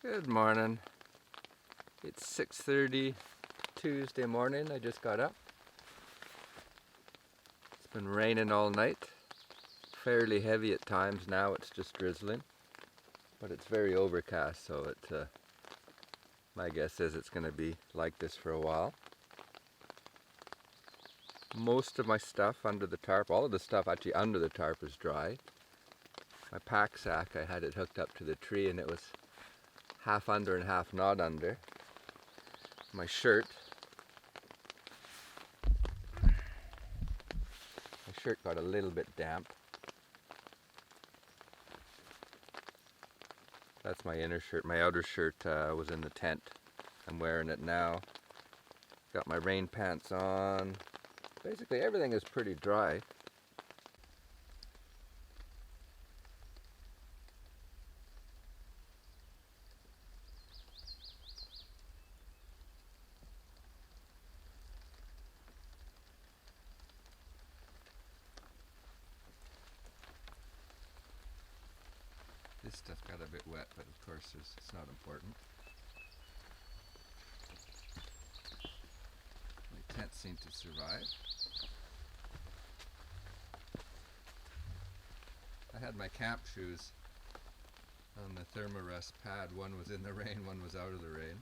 Good morning. It's 6:30 Tuesday morning. I just got up. It's been raining all night. Fairly heavy at times. Now it's just drizzling. But it's very overcast, so my guess is it's going to be like this for a while. Most of my stuff under the tarp, all of the stuff actually under the tarp is dry. My pack sack, I had it hooked up to the tree and it was half under and half not under. My shirt got a little bit damp. That's my inner shirt. My outer shirt was in the tent. I'm wearing it now. Got my rain pants on. Basically everything is pretty dry. This stuff got a bit wet, but of course it's not important. My tent seemed to survive. I had my camp shoes on the thermarest pad. One was in the rain, one was out of the rain.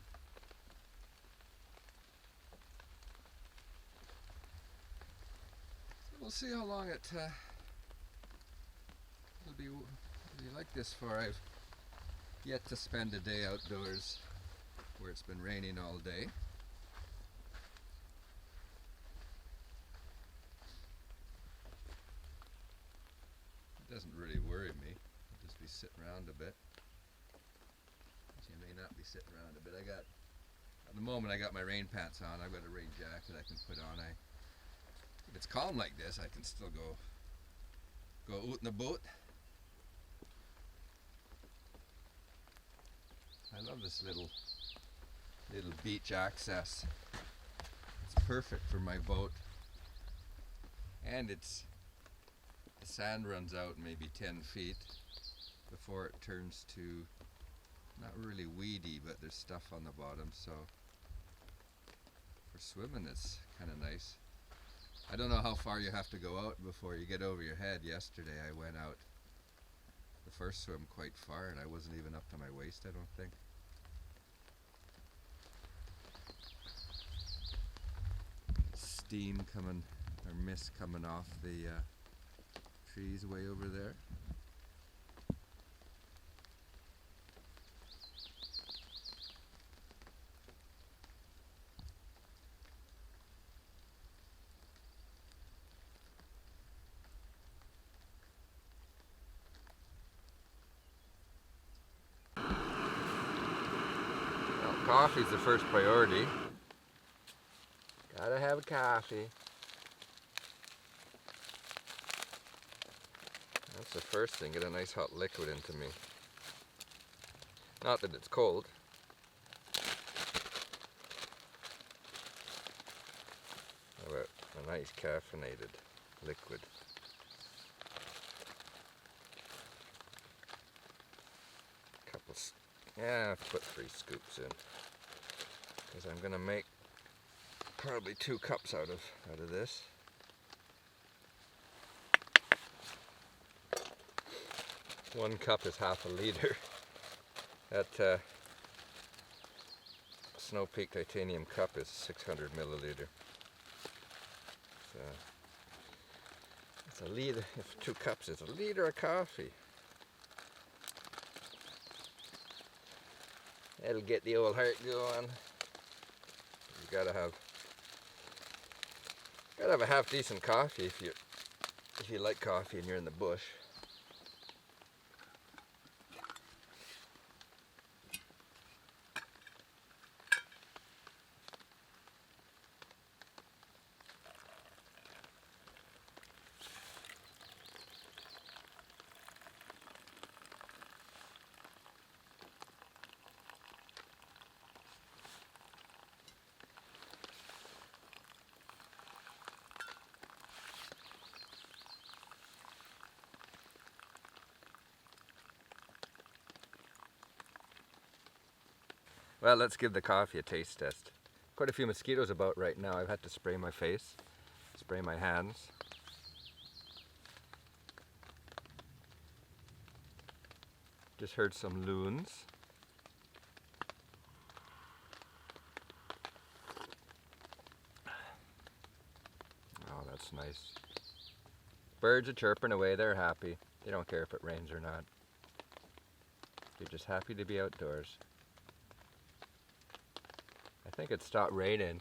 So we'll see how long it'll be like this for. I've yet to spend a day outdoors where it's been raining all day. It doesn't really worry me. I'll just be sitting around a bit. You may not be sitting around a bit. At the moment I got my rain pants on. I've got a rain jacket I can put on. If it's calm like this, I can still go out in the boat. I love this little beach access. It's perfect for my boat, and the sand runs out maybe 10 feet before it turns to not really weedy, but there's stuff on the bottom, so for swimming it's kind of nice. I don't know how far you have to go out before you get over your head. Yesterday I went out the first swim quite far and I wasn't even up to my waist, I don't think. Steam coming, or mist coming off the trees way over there. Well, coffee's the first priority. Gotta have a coffee. That's the first thing, get a nice hot liquid into me. Not that it's cold. How about a nice caffeinated liquid? I'll put 3 scoops in. Because I'm gonna make probably 2 cups out of this. One cup is half a liter. That Snow Peak titanium cup is 600 milliliter. So it's a liter. If 2 cups is a liter of coffee. That'll get the old heart going. You gotta have a half decent coffee if you like coffee and you're in the bush. Well, let's give the coffee a taste test. Quite a few mosquitoes about right now. I've had to spray my face, spray my hands. Just heard some loons. Oh, that's nice. Birds are chirping away, they're happy. They don't care if it rains or not. They're just happy to be outdoors. I think it stopped raining.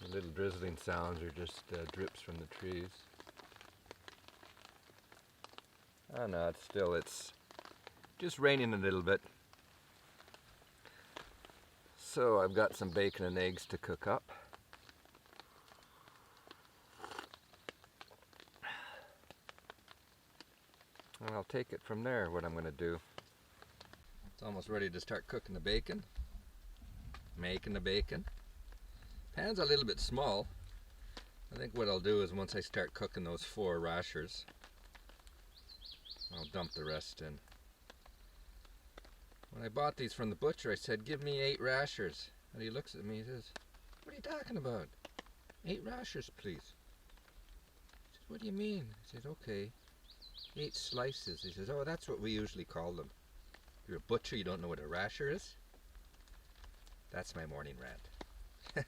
The little drizzling sounds are just drips from the trees. Oh no, it's just raining a little bit. So I've got some bacon and eggs to cook up. And I'll take it from there, what I'm going to do. It's almost ready to start cooking the bacon. Making the bacon. Pan's a little bit small. I think what I'll do is once I start cooking those 4 rashers, I'll dump the rest in. When I bought these from the butcher, I said, give me 8 rashers. And he looks at me and says, what are you talking about? 8 rashers, please. I said, what do you mean? I said, okay, 8 slices. He says, oh, that's what we usually call them. If you're a butcher, you don't know what a rasher is? That's my morning rant.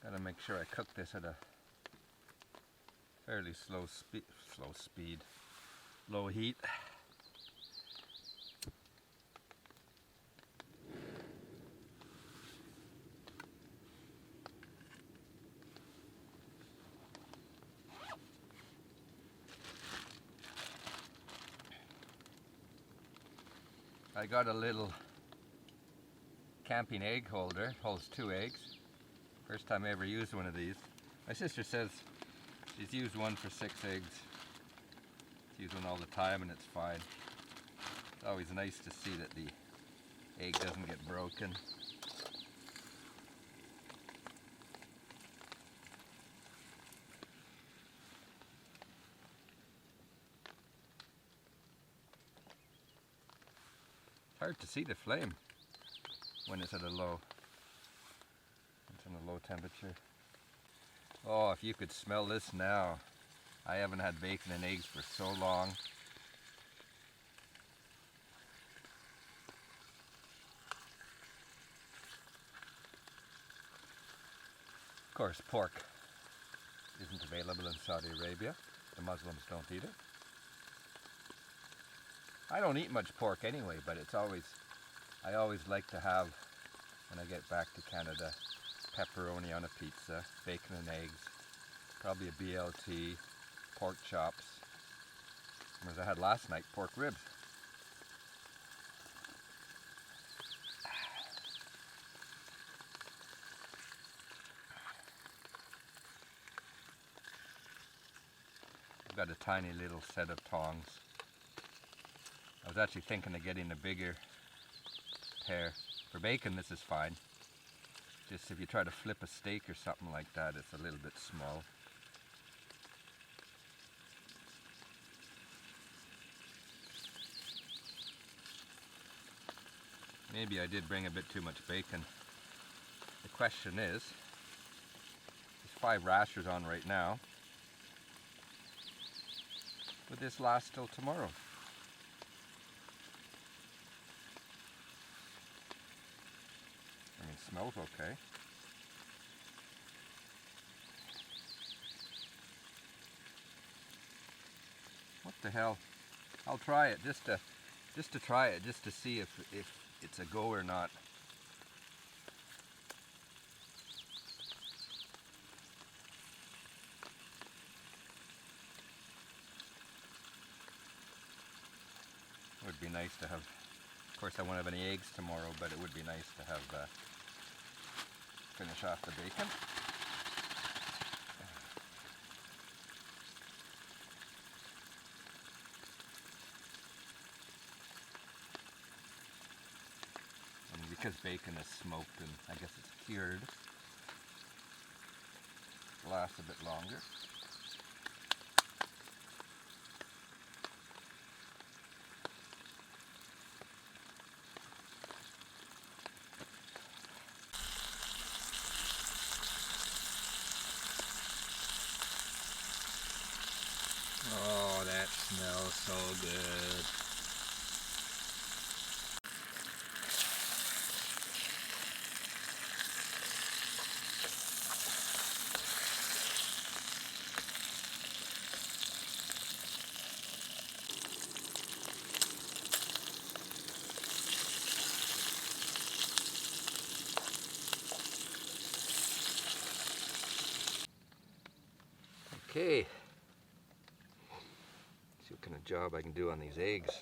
Gotta make sure I cook this at a fairly low heat. I got a little camping egg holder, it holds 2 eggs. First time I ever used one of these. My sister says she's used one for 6 eggs. She's used one all the time and it's fine. It's always nice to see that the egg doesn't get broken. It's hard to see the flame when it's at a low. It's in a low temperature. Oh, if you could smell this now. I haven't had bacon and eggs for so long. Of course, pork isn't available in Saudi Arabia. The Muslims don't eat it. I don't eat much pork anyway, but I always like to have, when I get back to Canada, pepperoni on a pizza, bacon and eggs, probably a BLT, pork chops, and as I had last night, pork ribs. I've got a tiny little set of tongs. I was actually thinking of getting a bigger pair. For bacon, this is fine. Just if you try to flip a steak or something like that, it's a little bit small. Maybe I did bring a bit too much bacon. The question is, there's 5 rashers on right now. Would this last till tomorrow? I mean, it smells okay. What the hell? I'll try it just to try it, just to see if it's a go or not. It would be nice to have, of course I won't have any eggs tomorrow, but it would be nice to have, finish off the bacon. And because bacon is smoked and I guess it's cured, it lasts a bit longer. Okay. See what kind of job I can do on these eggs.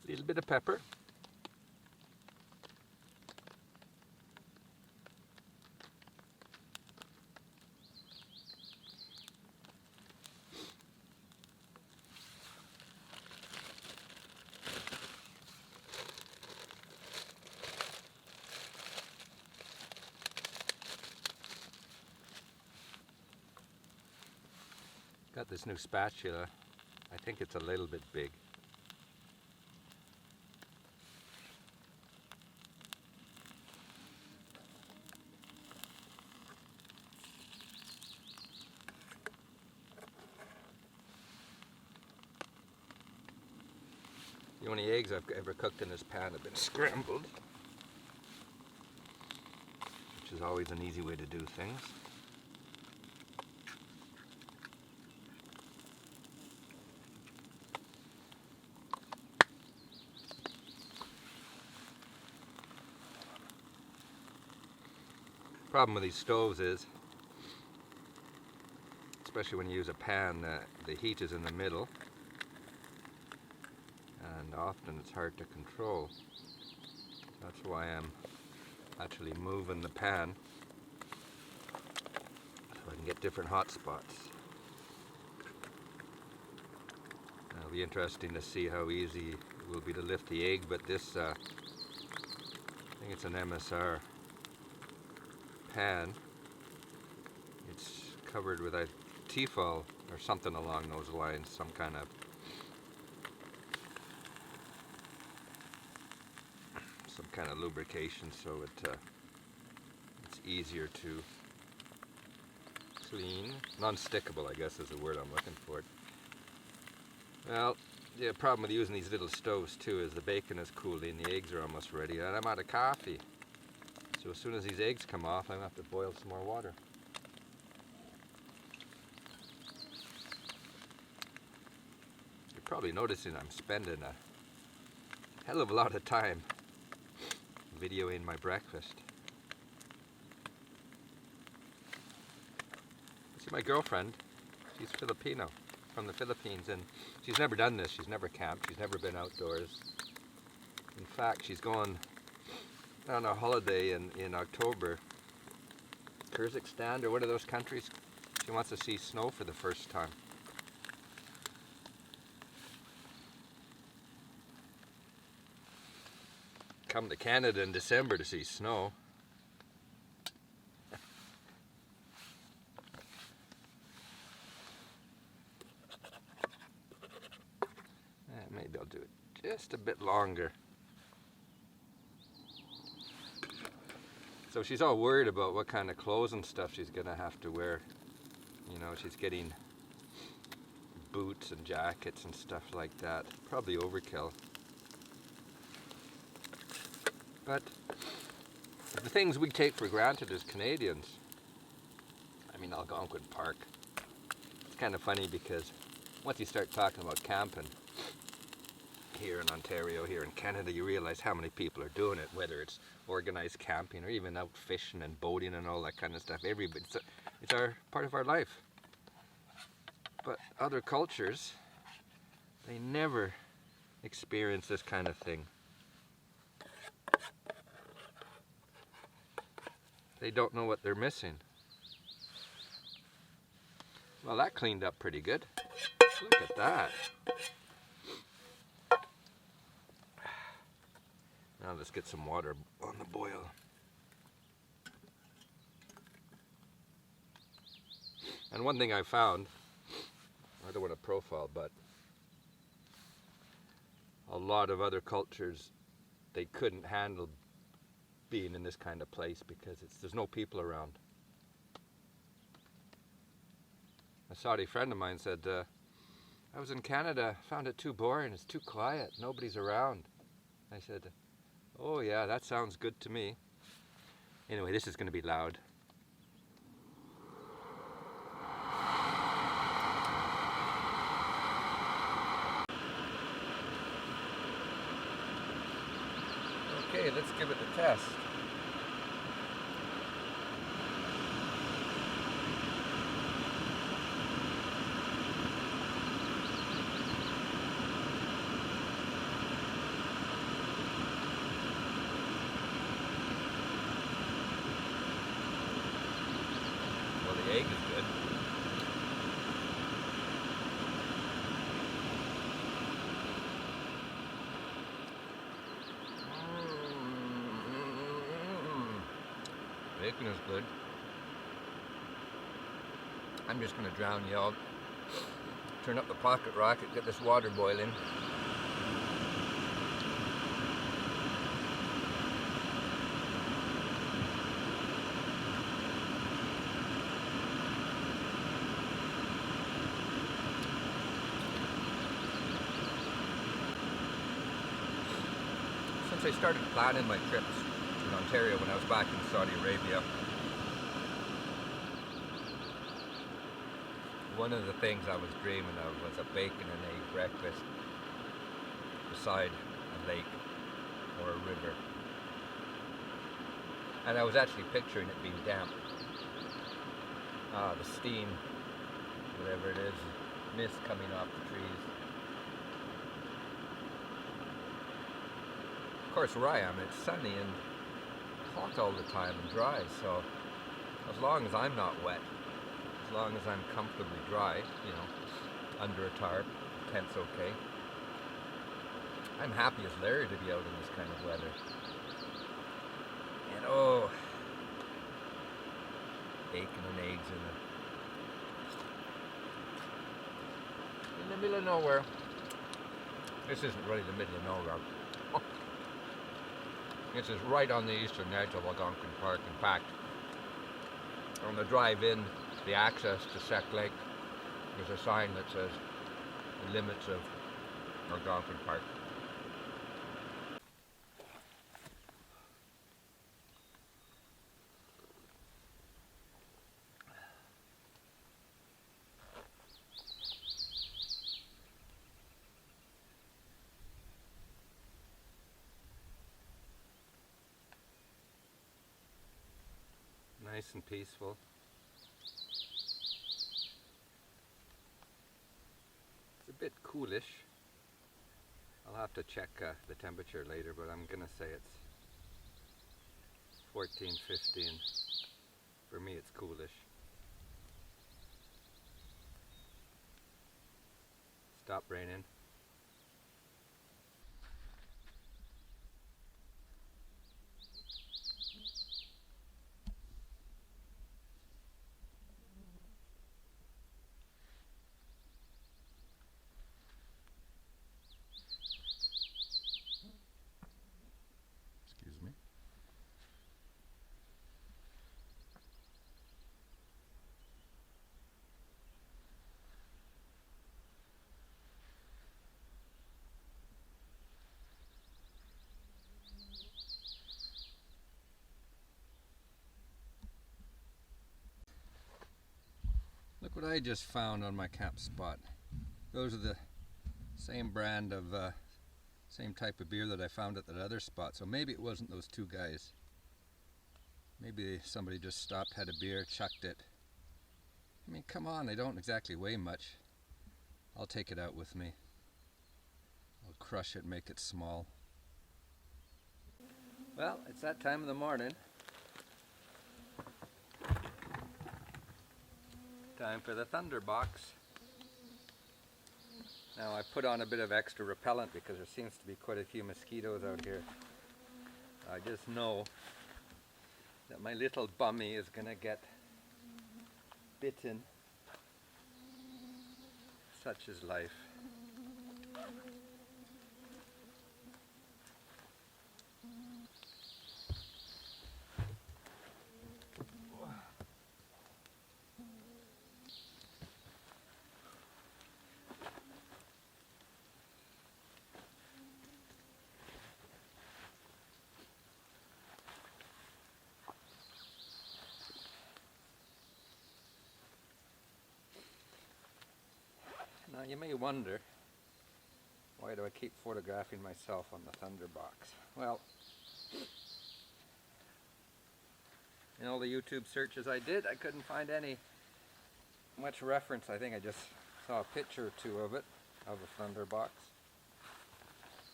A little bit of pepper. Got this new spatula. I think it's a little bit big. The only eggs I've ever cooked in this pan have been scrambled, which is always an easy way to do things. Problem with these stoves is, especially when you use a pan, the heat is in the middle, and often it's hard to control. That's why I'm actually moving the pan so I can get different hot spots. It'll be interesting to see how easy it will be to lift the egg, but this, I think it's an MSR pan. It's covered with a Tefal or something along those lines, some kind of lubrication, so it's easier to clean. Non-stickable, I guess, is the word I'm looking for. Well, the problem with using these little stoves too is the bacon is cooling, the eggs are almost ready, and I'm out of coffee. So as soon as these eggs come off, I'm going to have to boil some more water. You're probably noticing I'm spending a hell of a lot of time videoing my breakfast. See, my girlfriend, she's Filipino, from the Philippines, and she's never done this. She's never camped. She's never been outdoors. In fact, she's going on a holiday in October, Kyrgyzstan or one of those countries. She wants to see snow for the first time. Come to Canada in December to see snow. Maybe I'll do it just a bit longer. So she's all worried about what kind of clothes and stuff she's gonna have to wear. You know, she's getting boots and jackets and stuff like that. Probably overkill. But the things we take for granted as Canadians, I mean, Algonquin Park, it's kind of funny because once you start talking about camping here in Ontario, here in Canada, you realize how many people are doing it, whether it's organized camping or even out fishing and boating and all that kind of stuff. It's our part of our life. But other cultures, they never experience this kind of thing. They don't know what they're missing. Well, that cleaned up pretty good. Look at that. Now let's get some water on the boil. And one thing I found, I don't want to profile, but a lot of other cultures, they couldn't handle being in this kind of place because there's no people around. A Saudi friend of mine said, I was in Canada, found it too boring, it's too quiet, nobody's around. I said, oh yeah, that sounds good to me. Anyway, this is going to be loud. Okay, let's give it a test. Well, the egg is good. Bacon is good. I'm just going to drown you out. Turn up the pocket rocket, get this water boiling. Since I started planning my trips in Ontario when I was back in Saudi Arabia, one of the things I was dreaming of was a bacon and egg breakfast beside a lake or a river. And I was actually picturing it being damp. The steam, whatever it is, mist coming off the trees. Of course, where I am, it's sunny and hot all the time and dry, so as long as I'm not wet, as long as I'm comfortably dry, you know, under a tarp, tent's okay. I'm happy as Larry to be out in this kind of weather. And oh, bacon and eggs in the middle of nowhere. This isn't really the middle of nowhere. This is right on the eastern edge of Algonquin Park. In fact, on the drive in, the access to Sec Lake, there's a sign that says the limits of Algonquin Park. Nice and peaceful. It's a bit coolish. I'll have to check the temperature later, but I'm gonna say it's 14, 15. For me, it's coolish. Stop raining. Excuse me. Look what I just found on my camp spot. Those are the same brand of, same type of beer that I found at that other spot. So maybe it wasn't those two guys. Maybe somebody just stopped, had a beer, chucked it. I mean, come on, they don't exactly weigh much. I'll take it out with me. I'll crush it, make it small. Well, it's that time of the morning. Time for the Thunderbox. Now I put on a bit of extra repellent because there seems to be quite a few mosquitoes out here. I just know that my little bummy is gonna get bitten. Such is life. Now you may wonder, why do I keep photographing myself on the Thunderbox? Well, in all the YouTube searches I did, I couldn't find any much reference. I think I just saw a picture or two of it, of a Thunderbox.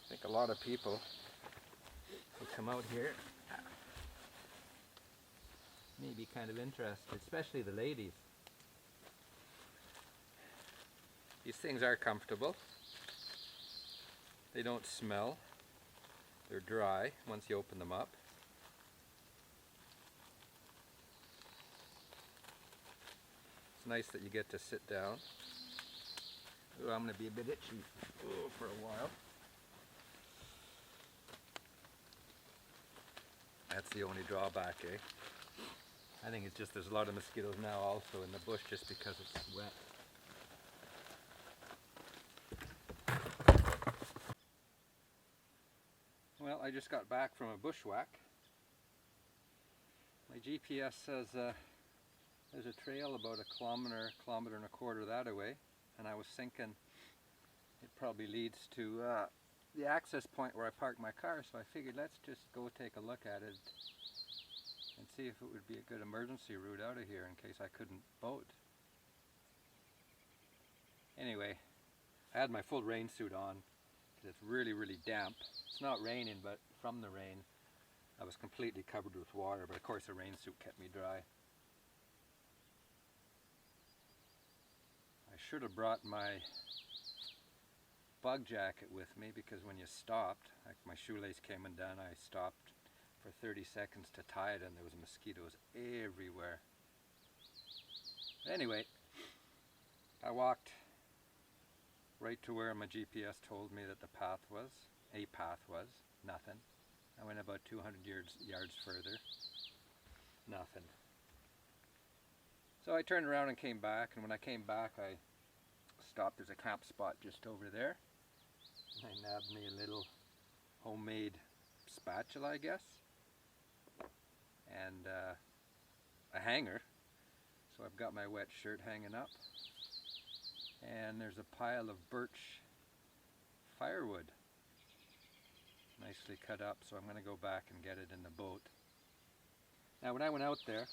I think a lot of people who come out here may be kind of interested, especially the ladies. These things are comfortable. They don't smell. They're dry once you open them up. It's nice that you get to sit down. Ooh, I'm going to be a bit itchy for a while. That's the only drawback, eh? I think it's just there's a lot of mosquitoes now also in the bush just because it's wet. Well, I just got back from a bushwhack. My GPS says there's a trail about a kilometer and a quarter that way, and I was thinking it probably leads to the access point where I parked my car, so I figured let's just go take a look at it and see if it would be a good emergency route out of here in case I couldn't boat. Anyway, I had my full rain suit on because it's really, really damp. It's not raining, but from the rain I was completely covered with water, but of course the rain suit kept me dry. I should have brought my bug jacket with me because when you stopped, like my shoelace came undone, I stopped for 30 seconds to tie it and there was mosquitoes everywhere. Anyway, I walked right to where my GPS told me that the path was. Nothing. I went about 200 yards further, nothing. So I turned around and came back, and when I came back I stopped. There's a camp spot just over there. I nabbed me a little homemade spatula, I guess, and a hanger. So I've got my wet shirt hanging up, and there's a pile of birch firewood, nicely cut up, so I'm going to go back and get it in the boat. Now when I went out there,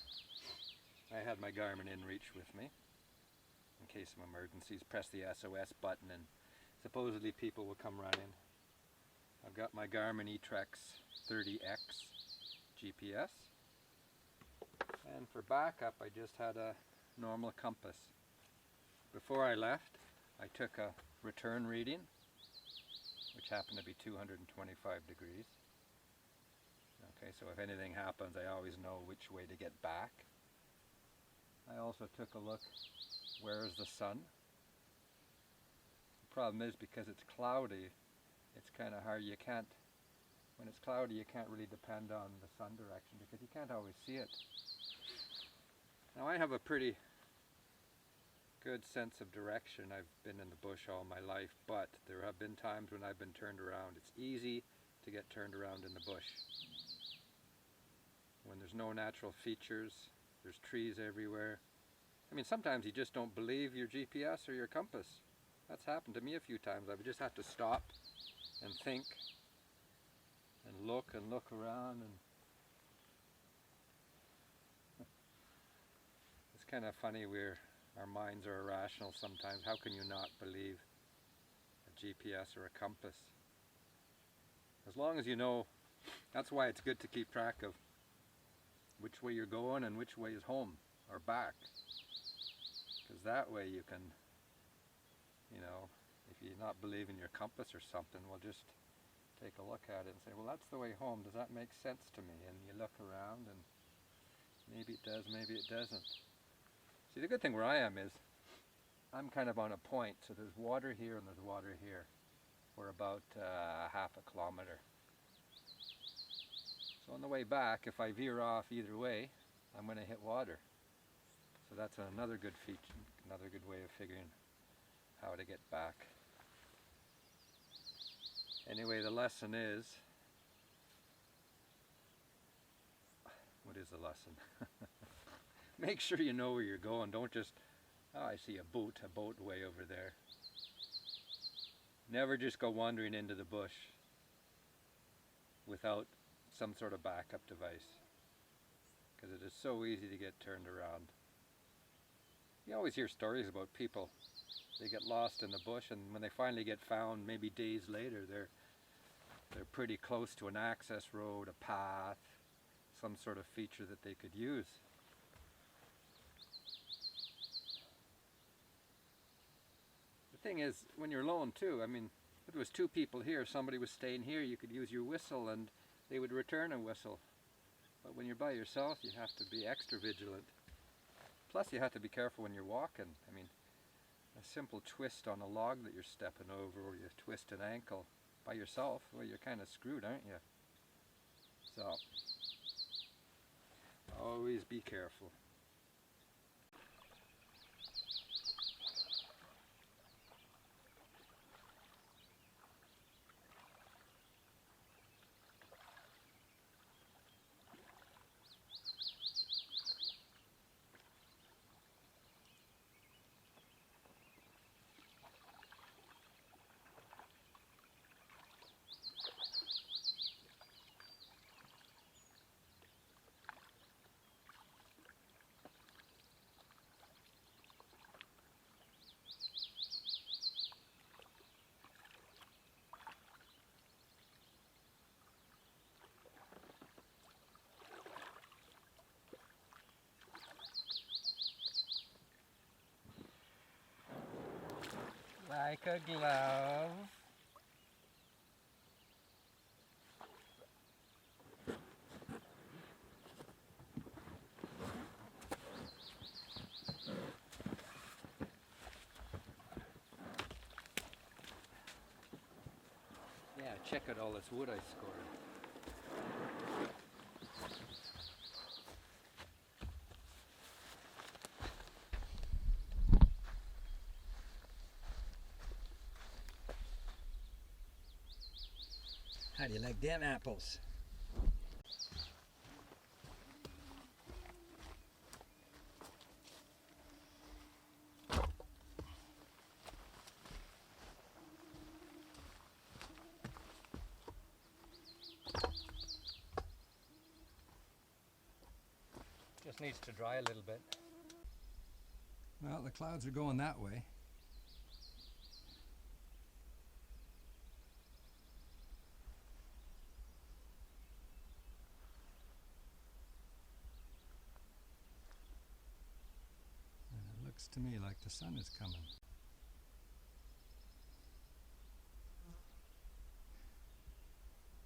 I had my Garmin inReach with me in case of emergencies. Press the SOS button and supposedly people will come running. I've got my Garmin eTrex 30X GPS, and for backup I just had a normal compass. Before I left I took a return reading, which happened to be 225 degrees. Okay, so if anything happens I always know which way to get back. I also took a look, where is the sun? The problem is because it's cloudy, it's kind of hard. When it's cloudy you can't really depend on the sun direction because you can't always see it. Now I have a pretty good sense of direction. I've been in the bush all my life, but there have been times when I've been turned around. It's easy to get turned around in the bush. When there's no natural features, there's trees everywhere. I mean, sometimes you just don't believe your GPS or your compass. That's happened to me a few times. I've just had to stop and think and look around, and it's kind of funny our minds are irrational sometimes. How can you not believe a GPS or a compass? As long as you know, that's why it's good to keep track of which way you're going and which way is home or back. Because that way you can, if you not believe in your compass or something, well, just take a look at it and say, well, that's the way home. Does that make sense to me? And you look around and maybe it does, maybe it doesn't. See, the good thing where I am is I'm kind of on a point, so there's water here and there's water here. We're about half a kilometer. So on the way back, if I veer off either way, I'm going to hit water. So that's another good feature, another good way of figuring how to get back. Anyway, the lesson is, what is the lesson? Make sure you know where you're going. Don't just, oh, I see a boat way over there. Never just go wandering into the bush without some sort of backup device, because it is so easy to get turned around. You always hear stories about people, they get lost in the bush, and when they finally get found, maybe days later, they're pretty close to an access road, a path, some sort of feature that they could use. The thing is, when you're alone too, I mean, if there was two people here, somebody was staying here, you could use your whistle and they would return a whistle. But when you're by yourself, you have to be extra vigilant. Plus you have to be careful when you're walking. I mean, a simple twist on a log that you're stepping over, or you twist an ankle by yourself, well, you're kind of screwed, aren't you? So, always be careful. Like a glove. Yeah, check out all this wood I scored. How do you like them apples? Just needs to dry a little bit. Well, the clouds are going that way. And it looks to me like the sun is coming.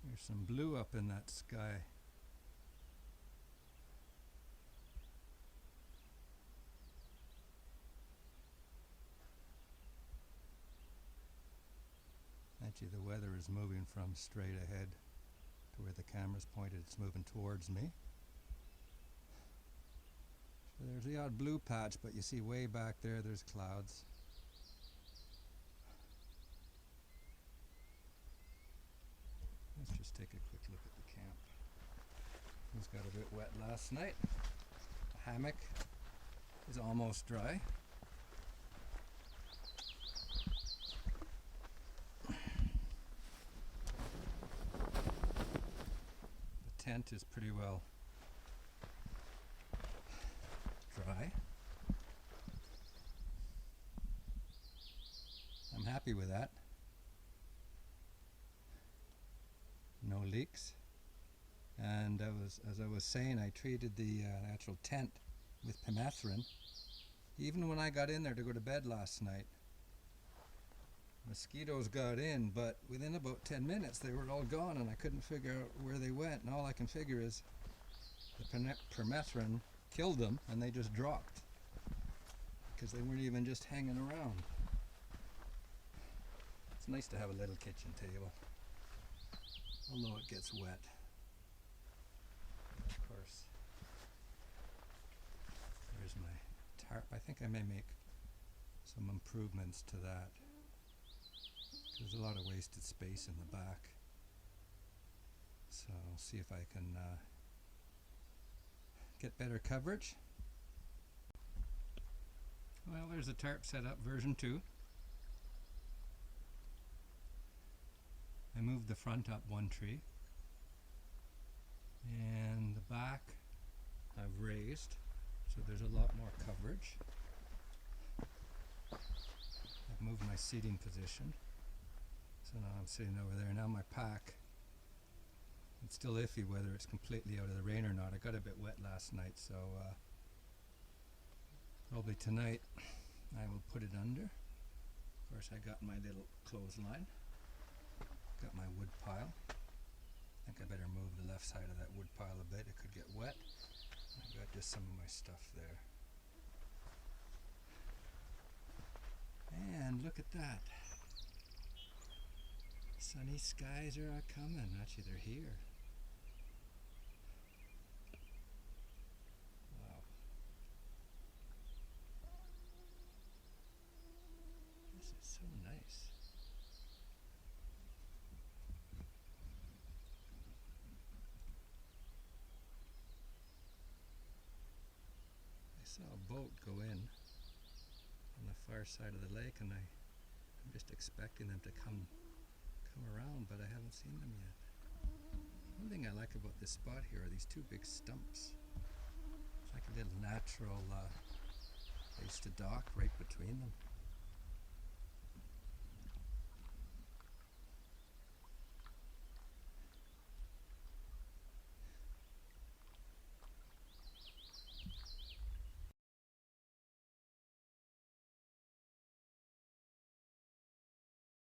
There's some blue up in that sky. Actually, the weather is moving from straight ahead to where the camera's pointed. It's moving towards me. So there's the odd blue patch, but you see way back there, there's clouds. Let's just take a quick look at the camp. It got a bit wet last night. The hammock is almost dry. The tent is pretty well dry. I'm happy with that. No leaks. And as I was saying, I treated the actual tent with permethrin. Even when I got in there to go to bed last night, mosquitoes got in, but within about 10 minutes they were all gone and I couldn't figure out where they went. And all I can figure is the permethrin killed them and they just dropped because they weren't even just hanging around. It's nice to have a little kitchen table, although it gets wet. Of course, there's my tarp. I think I may make some improvements to that. There's a lot of wasted space in the back, so I'll see if I can get better coverage. Well, there's a tarp setup version 2. moved the front up one tree, and the back I've raised, so there's a lot more coverage. I've moved my seating position, so now I'm sitting over there. Now my pack, it's still iffy whether it's completely out of the rain or not. I got a bit wet last night, so probably tonight I will put it under. Of course, I got my little clothesline, got my wood pile. I think I better move the left side of that wood pile a bit, it could get wet. I've got just some of my stuff there. And look at that. Sunny skies are coming. Actually, they're here. Wow. This is so nice. I saw a boat go in on the far side of the lake, and I'm just expecting them to come around, but I haven't seen them yet. One thing I like about this spot here are these two big stumps. It's like a little natural place to dock right between them.